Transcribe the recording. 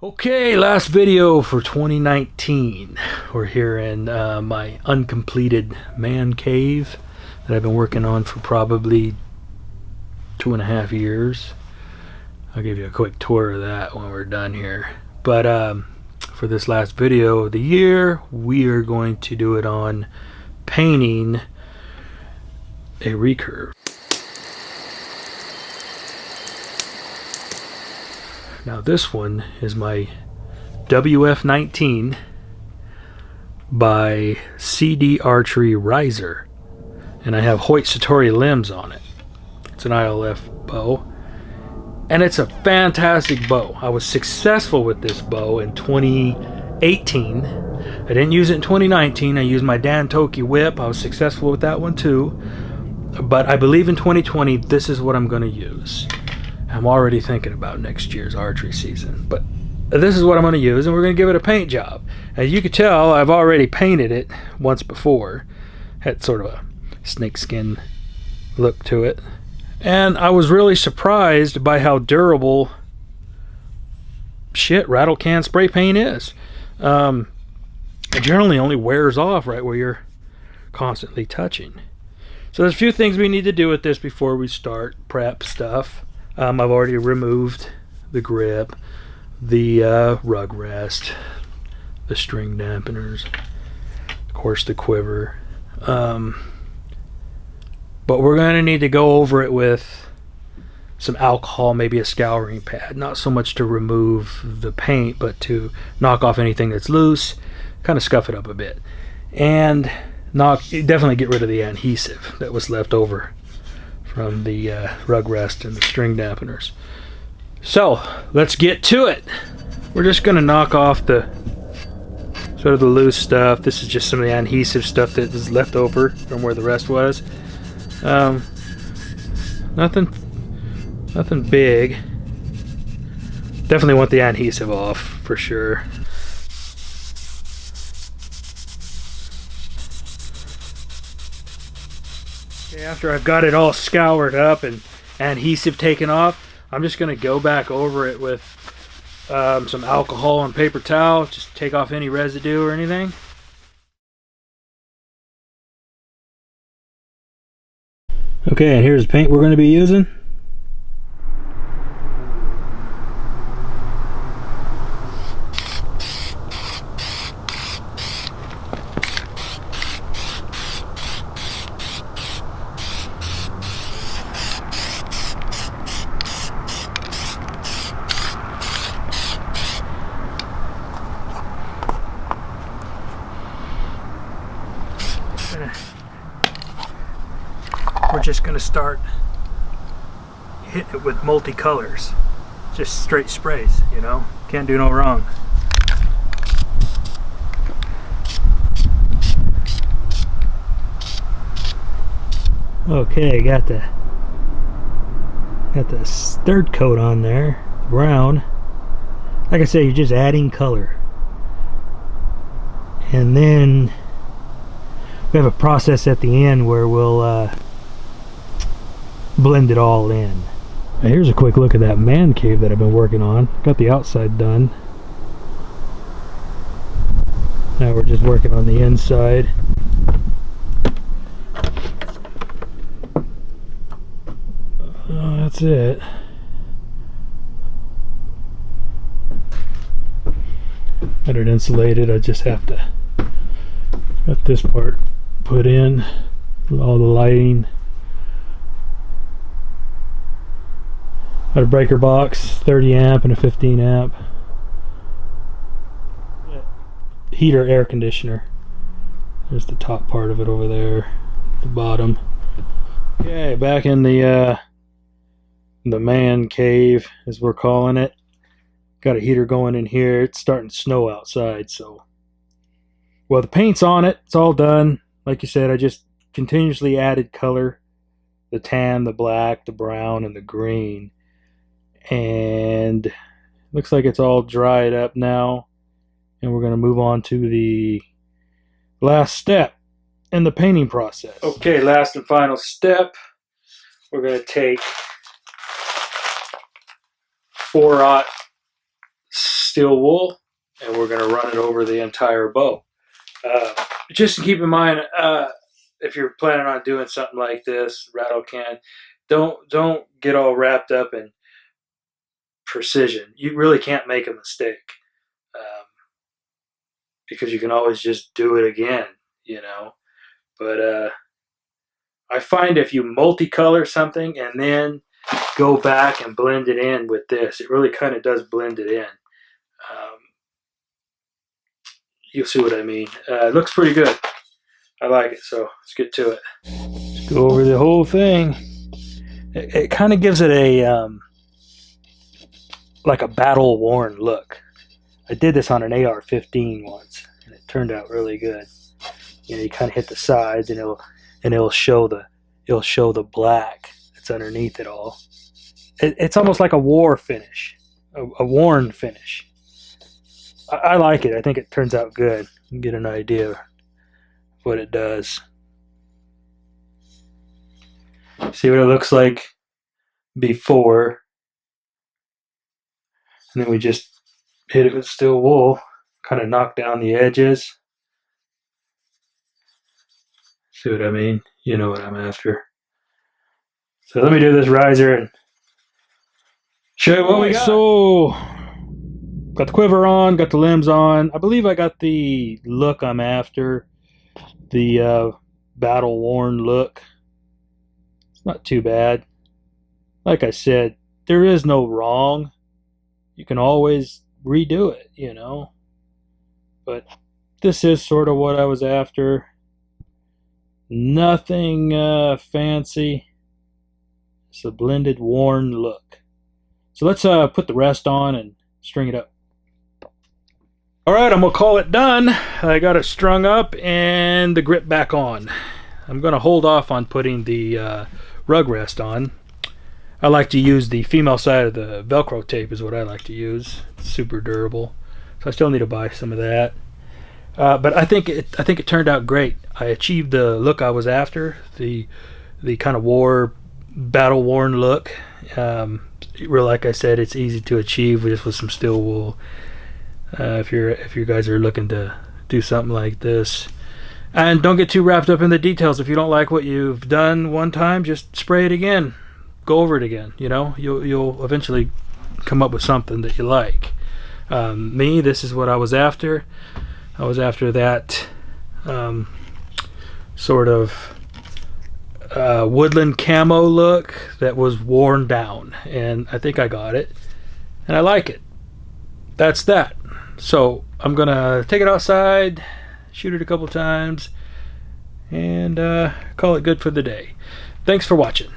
Okay, last video for 2019. We're here in my uncompleted man cave that I've been working on for probably 2.5 years. I'll give you a quick tour of that when we're done here. But for this last video of the year, we are going to do it on painting a recurve. Now this one is my WF-19 by CD Archery Riser, and I have Hoyt Satori limbs on it. It's an ILF bow, and it's a fantastic bow. I was successful with this bow in 2018. I didn't use it in 2019. I used my Dan Toki whip. I was successful with that one too, but I believe in 2020 this is what I'm going to use. I'm already thinking about next year's archery season, but this is what I'm going to use, and we're going to give it a paint job. As you can tell, I've already painted it once before. Had sort of a snakeskin look to it, and I was really surprised by how durable rattle can spray paint is. It generally only wears off right where you're constantly touching. So there's a few things we need to do with this before we start prep stuff. I've already removed the grip, the rug rest, the string dampeners, of course the quiver. But we're going to need to go over it with some alcohol, maybe a scouring pad. Not so much to remove the paint, but to knock off anything that's loose, kind of scuff it up a bit. And definitely get rid of the adhesive that was left over from the rug rest and the string dampeners. So let's get to it. We're just going to knock off the sort of the loose stuff. This is just some of the adhesive stuff that is left over from where the rest was. Nothing big. Definitely want the adhesive off for sure. After I've got it all scoured up and adhesive taken off, I'm just going to go back over it with some alcohol and paper towel, just take off any residue or anything. Okay, and here's the paint we're going to be using. We're just going to start hitting it with multicolors, just straight sprays, you know, can't do no wrong. Okay, got the third coat on there, brown. Like I say, you're just adding color, and then we have a process at the end where we'll blend it all in. Now here's a quick look at that man cave that I've been working on. Got the outside done. Now we're just working on the inside. That's it. Got it insulated. I just have to got this part put in, all the lighting. Got a breaker box, 30 amp and a 15 amp. Heater air conditioner. There's the top part of it over there, the bottom. Okay, back in the man cave, as we're calling it. Got a heater going in here. It's starting to snow outside, so well, the paint's on it. It's all done. Like you said, I just continuously added color. The tan, the black, the brown, and the green. And looks like it's all dried up now. And we're going to move on to the last step in the painting process. Okay, last and final step. We're going to take 4/0 steel wool, and we're going to run it over the entire bow. Just keep in mind, if you're planning on doing something like this, rattle can, don't get all wrapped up in precision. You really can't make a mistake, because you can always just do it again, you know. But I find if you multicolor something and then go back and blend it in with this, it really kind of does blend it in. You'll see what I mean. It looks pretty good. I like it, so let's get to it. Let's go over the whole thing. It kind of gives it a like a battle-worn look. I did this on an AR-15 once, and it turned out really good. You know, you kind of hit the sides, and it'll show the black that's underneath it all. It's almost like a war finish, a worn finish. I like it. I think it turns out good. You can get an idea of what it does. See what it looks like before, and then we just hit it with steel wool, kind of knock down the edges. See what I mean? You know what I'm after. So let me do this riser and show you what we got. So, got the quiver on, got the limbs on. I believe I got the look I'm after. The battle-worn look. It's not too bad. Like I said, there is no wrong. You can always redo it, you know. But this is sort of what I was after. Nothing fancy. It's a blended, worn look. So let's put the rest on and string it up. Alright, I'm going to call it done. I got it strung up and the grip back on. I'm going to hold off on putting the rug rest on. I like to use the female side of the Velcro tape is what I like to use. It's super durable. So I still need to buy some of that. But I think it turned out great. I achieved the look I was after, the kind of battle-worn look. Like I said, it's easy to achieve just with some steel wool. If you guys are looking to do something like this, and don't get too wrapped up in the details. If you don't like what you've done one time, just spray it again, go over it again. You know, you'll eventually come up with something that you like. Me, this is what I was after. I was after that sort of woodland camo look that was worn down, and I think I got it, and I like it. That's that. So I'm gonna take it outside, shoot it a couple times, and call it good for the day. Thanks for watching.